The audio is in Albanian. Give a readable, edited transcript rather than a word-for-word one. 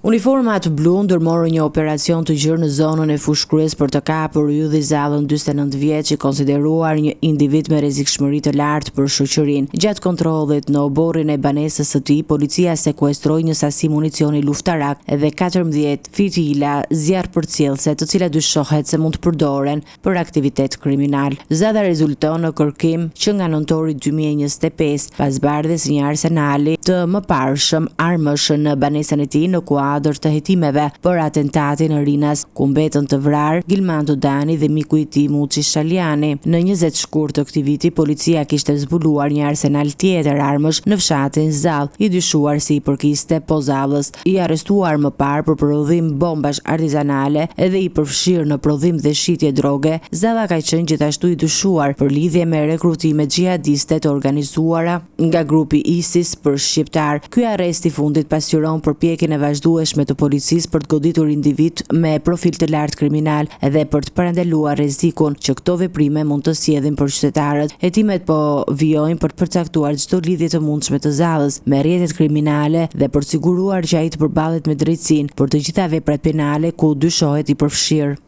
Uniformat blu ndërmorën një operacion të gjerë në zonën e fushkryes për të kapur Ylli Zallën, 49 vjeç, i konsideruar një individ me rrezikshmëri të lartë për shoqërinë. Gjatë kontrollit në oborrin e banesës së tij, policia sekuestroi një sasi municioni luftarak dhe 14 fitila zjarrpërcjellse, të cilat dyshohet se mund të përdoren për aktivitet kriminal. Zalla rezulton në kërkim që nga nëntori 2025, pas bardhjes një arsenali të mëparshëm armësh në banesën e tij në kuadër të hetimeve për atentatin në Rinas, ku mbetën të vrarë Gilmando Dani dhe miku i tij Muçi Shaliani. Në 20 shkurt të këtij viti, policia kishte zbuluar një arsenal tjetër armësh në fshatin Zall, i dyshuar si i përkiste Pozallës, i arrestuar më parë për prodhim bombash artizanale edhe i përfshirë në prodhim dhe shitje droge. Zalla ka qenë gjithashtu i dyshuar për lidhje me rekrutime xhihadiste të organizuara nga grupi ISIS për shqiptar. Ky arrest i fundit pasqyron përpjekjen e vazhdueshme të policisë për të goditur individ me profil të lartë kriminal edhe për të parandaluar rrezikun që këto veprime mund të sjellin për qytetarët. Hetimet po vijojnë për të përcaktuar çdo lidhje të mundshme të Zallës me rrjetet kriminale dhe për të siguruar që ai të përballet me drejtësinë për të gjitha veprat penale ku dyshohet i përfshirë.